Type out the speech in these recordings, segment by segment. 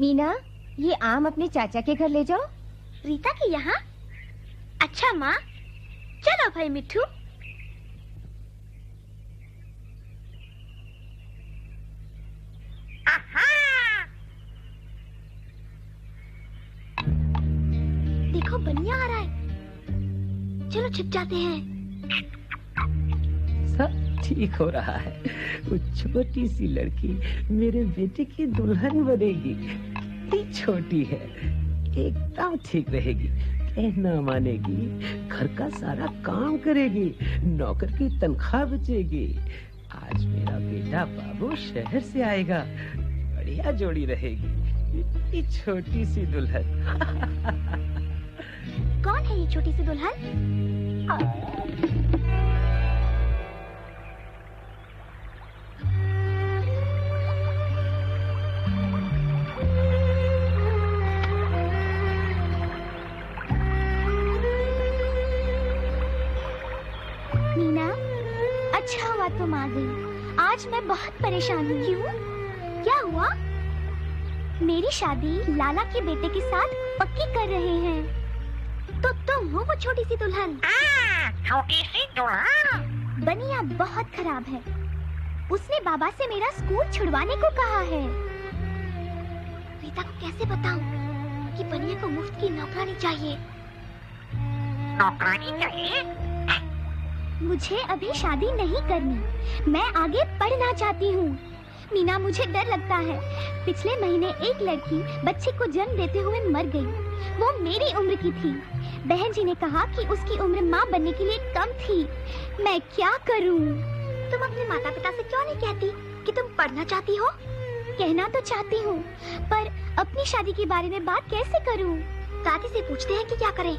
मीना, ये आम अपने चाचा के घर ले जाओ। रीता के यहाँ? अच्छा माँ, चलो भाई मिट्ठू। देखो बनिया आ रहा है, चलो छिप जाते हैं। सब ठीक हो रहा है। वो छोटी सी लड़की मेरे बेटे की दुल्हन बनेगी। इतनी छोटी है, एकदम ठीक रहेगी, कहना मानेगी, घर का सारा काम करेगी, नौकर की तनख्वाह बचेगी। आज मेरा बेटा बाबू शहर से आएगा, बढ़िया जोड़ी रहेगी। इतनी छोटी सी दुल्हन। कौन है ये छोटी सी दुल्हन? मीना, अच्छा हुआ तुम आ गई। आज मैं बहुत परेशान हूँ। क्यों? क्या हुआ? मेरी शादी लाला के बेटे के साथ पक्की कर रहे हैं। तो तुम हो वो छोटी सी दुल्हन? छोटी सी दुल्हन? बनिया बहुत खराब है। उसने बाबा से मेरा स्कूल छुड़वाने को कहा है। रीता को कैसे बताऊं कि बनिया को मुफ्त की नौकरानी चाहिए? नौकरानी चाहिए? मुझे अभी शादी नहीं करनी, मैं आगे पढ़ना चाहती हूँ। मीना, मुझे डर लगता है। पिछले महीने एक लड़की बच्चे को जन्म देते हुए मर गई। वो मेरी उम्र की थी। बहन जी ने कहा कि उसकी उम्र माँ बनने के लिए कम थी। मैं क्या करूँ? तुम अपने माता पिता से क्यों नहीं कहती कि तुम पढ़ना चाहती हो? कहना तो चाहती हूँ, पर अपनी शादी के बारे में बात कैसे करूँ? दादी से पूछते हैं कि क्या करें।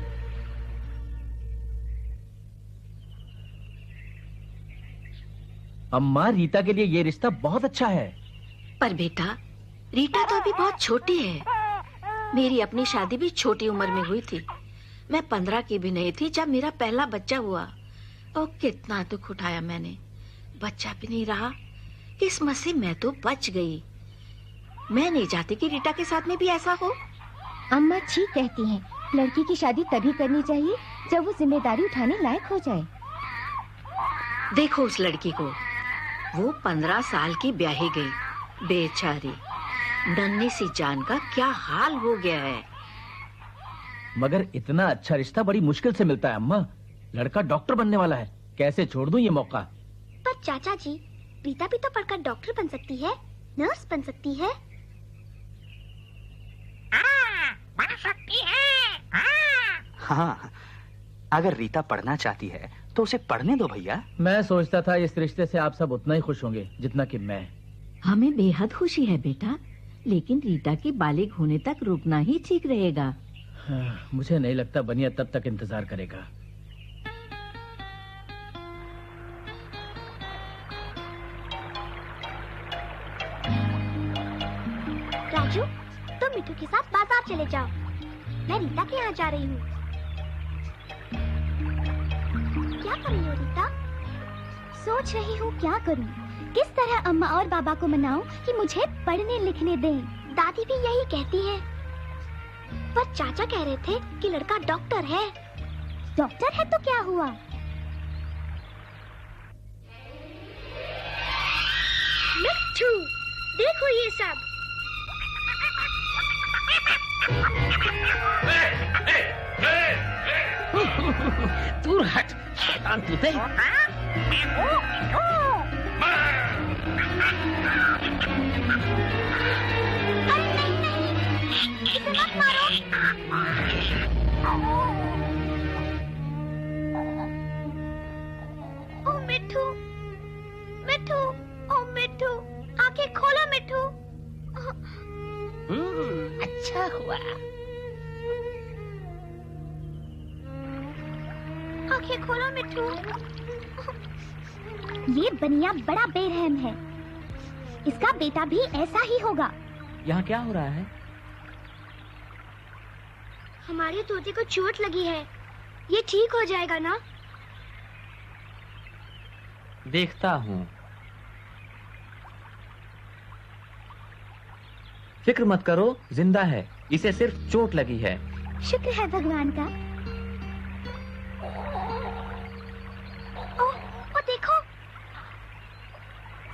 अम्मा, रीता के लिए ये रिश्ता बहुत अच्छा है। पर बेटा, रीता तो अभी बहुत छोटी है। मेरी अपनी शादी भी छोटी उम्र में हुई थी। मैं 15 की भी नहीं थी जब मेरा पहला बच्चा हुआ। और कितना दुख उठाया मैंने। बच्चा भी नहीं रहा, किस्मत से मैं तो बच गई। मैं नहीं चाहती कि रीता के साथ में भी ऐसा हो। अम्मा ठीक कहती हैं, लड़की की शादी तभी करनी चाहिए जब वो जिम्मेदारी उठाने लायक हो जाए। देखो उस लड़की को, वो 15 साल की ब्याही गई, बेचारी। नन्ही सी जान का क्या हाल हो गया है। मगर इतना अच्छा रिश्ता बड़ी मुश्किल से मिलता है अम्मा। लड़का डॉक्टर बनने वाला है, कैसे छोड़ दूं ये मौका? पर चाचा जी, रीता भी तो पढ़कर डॉक्टर बन सकती है, नर्स बन सकती है। बन सकती है। हाँ, अगर रीता पढ़ना चाहती है तो उसे पढ़ने दो भैया। मैं सोचता था इस रिश्ते से आप सब उतना ही खुश होंगे जितना कि मैं। हमें बेहद खुशी है बेटा, लेकिन रीता के बालिग होने तक रुकना ही ठीक रहेगा। हाँ, मुझे नहीं लगता बनिया तब तक इंतजार करेगा। राजू, तुम मिठू के साथ बाजार चले जाओ। मैं रीता के यहाँ जा रही हूँ। क्या कर रही हो रीता? सोच रही हूँ क्या करूँ, किस तरह अम्मा और बाबा को मनाऊं कि मुझे पढ़ने लिखने दें। दादी भी यही कहती है, पर चाचा कह रहे थे कि लड़का डॉक्टर है। डॉक्टर है तो क्या हुआ? मिट्ठू, देखो ये सब। दूर हट, शैतान तूते। अरे नहीं नहीं, इसे मत मारो। ओ मिट्ठू, मिट्ठू, ओ मिट्ठू, आंखें खोलो मिट्ठू। अच्छा हुआ। आंखें खोलो मिट्ठू। ये बनिया बड़ा बेरहम है। इसका बेटा भी ऐसा ही होगा। यहाँ क्या हो रहा है? हमारे तोते को चोट लगी है, ये ठीक हो जाएगा ना? देखता हूँ। फिक्र मत करो, जिंदा है, इसे सिर्फ चोट लगी है। शुक्र है भगवान का। ओ देखो,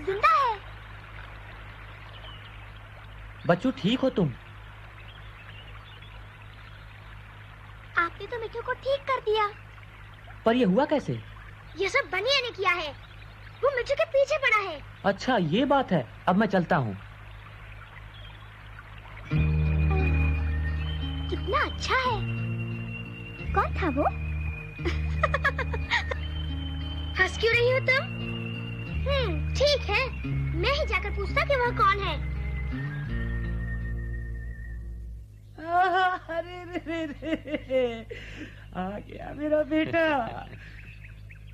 जिंदा है। बच्चू ठीक हो तुम? आपने तो मिठू को ठीक कर दिया। पर ये हुआ कैसे? ये सब बनिया ने किया है। वो मिठू के पीछे पड़ा है। अच्छा ये बात है, अब मैं चलता हूँ। कितना अच्छा है। कौन था वो? हंस क्यों रही हो तुम? ठीक है, मैं ही जाकर पूछता कि वह कौन है। अरे रे, आ गया मेरा बेटा।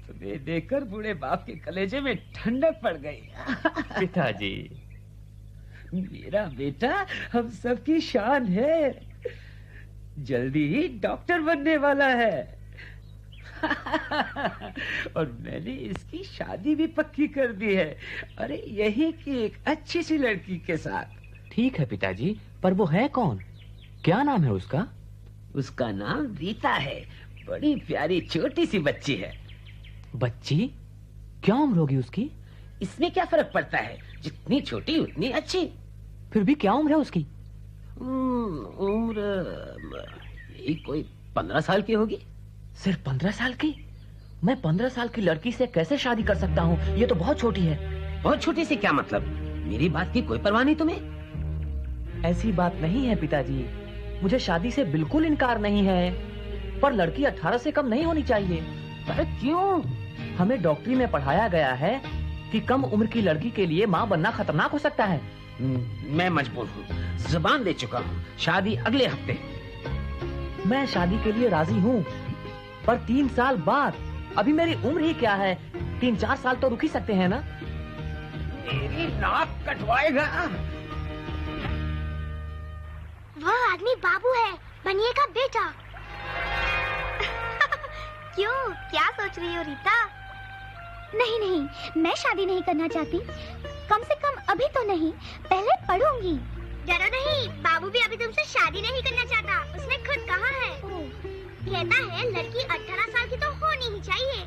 तुम्हें देखकर बूढ़े बाप के कलेजे में ठंडक पड़ गई। पिताजी, मेरा बेटा हम सबकी शान है, जल्दी ही डॉक्टर बनने वाला है। और मैंने इसकी शादी भी पक्की कर दी है। अरे यही कि एक अच्छी सी लड़की के साथ। ठीक है पिताजी, पर वो है कौन? क्या नाम है उसका? उसका नाम रीता है। बड़ी प्यारी छोटी सी बच्ची है। बच्ची? क्या उम्र होगी उसकी? इसमें क्या फर्क पड़ता है, जितनी छोटी उतनी अच्छी। फिर भी क्या उम्र है उसकी? उम्र यही कोई 15 साल की होगी। सिर्फ 15 साल की? मैं 15 साल की लड़की से कैसे शादी कर सकता हूँ? ये तो बहुत छोटी है। बहुत छोटी से क्या मतलब? मेरी बात की कोई परवाह नहीं तुम्हें? ऐसी बात नहीं है पिताजी, मुझे शादी से बिल्कुल इनकार नहीं है, पर लड़की 18 से कम नहीं होनी चाहिए। अरे क्यों? हमें डॉक्टरी में पढ़ाया गया है कि कम उम्र की लड़की के लिए माँ बनना खतरनाक हो सकता है। मैं मजबूर हूँ, जुबान दे चुका हूँ, शादी अगले हफ्ते। मैं शादी के लिए राजी हूँ, पर 3 साल बाद। अभी मेरी उम्र ही क्या है, 3-4 साल तो रुक ही सकते हैं ना? मेरी नाक कटवाएगा। वह आदमी बाबू है, बनिए का बेटा। क्यों, क्या सोच रही हो रीता? नहीं, मैं शादी नहीं करना चाहती। कम से कम अभी तो नहीं, पहले पढ़ूंगी। डरो नहीं, बाबू भी अभी तुमसे शादी नहीं करना चाहता। उसने खुद कहा है। कहता है लड़की 18 साल की तो होनी ही चाहिए।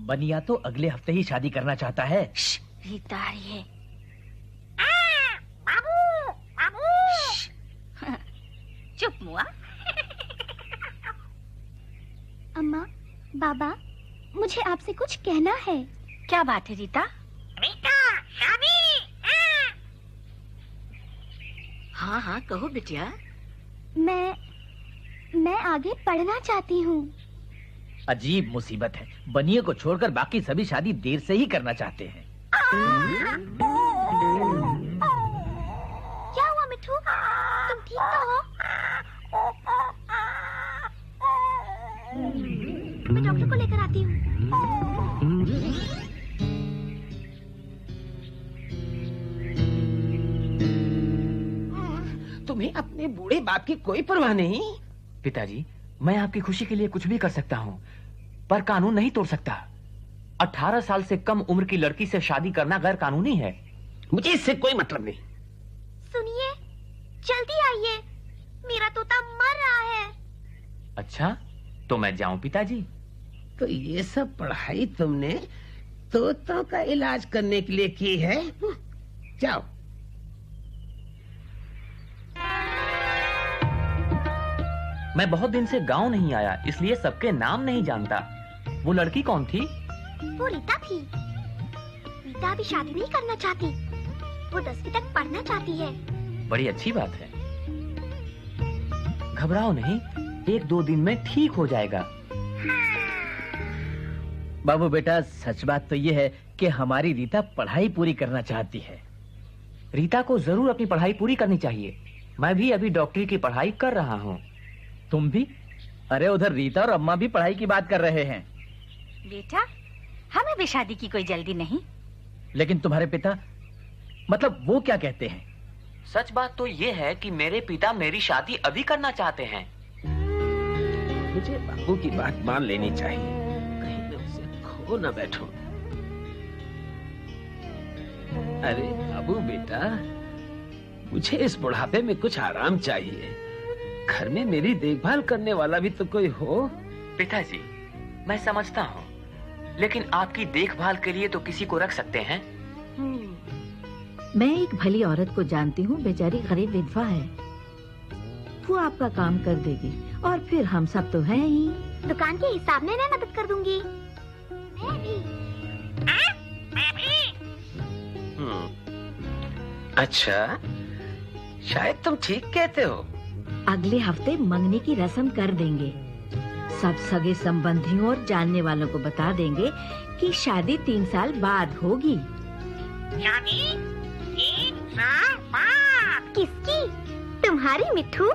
बनिया तो अगले हफ्ते ही शादी करना चाहता है। रीता आ रही है। बाबू, बाबू। चुप मुआ। अम्मा, बाबा, मुझे आपसे कुछ कहना है। क्या बात है रीता? रीता, शादी। हाँ कहो बिटिया। मैं आगे पढ़ना चाहती हूँ। अजीब मुसीबत है, बनिए को छोड़कर बाकी सभी शादी देर से ही करना चाहते हैं। क्या हुआ मिठू? तुम ठीक तो हो? मैं डॉक्टर को लेकर आती हूँ। तुम्हें अपने बूढ़े बाप की कोई परवाह नहीं? पिताजी, मैं आपकी खुशी के लिए कुछ भी कर सकता हूँ, पर कानून नहीं तोड़ सकता। 18 साल से कम उम्र की लड़की से शादी करना गैर कानूनी है। मुझे इससे कोई मतलब नहीं। सुनिए, जल्दी आइए, मेरा तोता मर रहा है। अच्छा, तो मैं जाऊं पिताजी? तो ये सब पढ़ाई तुमने तोतों का इलाज करने के लिए की है? जाओ। मैं बहुत दिन से गांव नहीं आया, इसलिए सबके नाम नहीं जानता। वो लड़की कौन थी? वो रीता थी। रीता अभी शादी नहीं करना चाहती, वो 10वीं तक पढ़ना चाहती है। बड़ी अच्छी बात है। घबराओ नहीं, 1-2 दिन में ठीक हो जाएगा। बाबू बेटा, सच बात तो ये है कि हमारी रीता पढ़ाई पूरी करना चाहती है। रीता को जरूर अपनी पढ़ाई पूरी करनी चाहिए। मैं भी अभी डॉक्टरी की पढ़ाई कर रहा हूँ। तुम भी? अरे उधर रीता और अम्मा भी पढ़ाई की बात कर रहे हैं। बेटा, हमें भी शादी की कोई जल्दी नहीं। लेकिन तुम्हारे पिता, मतलब वो क्या कहते हैं? सच बात तो ये है कि मेरे पिता मेरी शादी अभी करना चाहते हैं। मुझे बाबू की बात मान लेनी चाहिए, कहीं मैं उसे खो न बैठूं। अरे बाबू बेटा, मुझे इस बुढ़ापे में कुछ आराम चाहिए। घर में मेरी देखभाल करने वाला भी तो कोई हो। पिताजी, मैं समझता हूँ, लेकिन आपकी देखभाल के लिए तो किसी को रख सकते हैं। मैं एक भली औरत को जानती हूँ, बेचारी गरीब विधवा है। वो आपका काम कर देगी और फिर हम सब तो हैं ही। दुकान के हिसाब में मैं मदद कर दूंगी। मैं भी। अच्छा, शायद तुम ठीक कहते हो। अगले हफ्ते मंगनी की रस्म कर देंगे। सब सगे संबंधियों और जानने वालों को बता देंगे कि शादी 3 साल बाद होगी। शादी 3 साल बाद? किसकी? तुम्हारी मिट्ठू।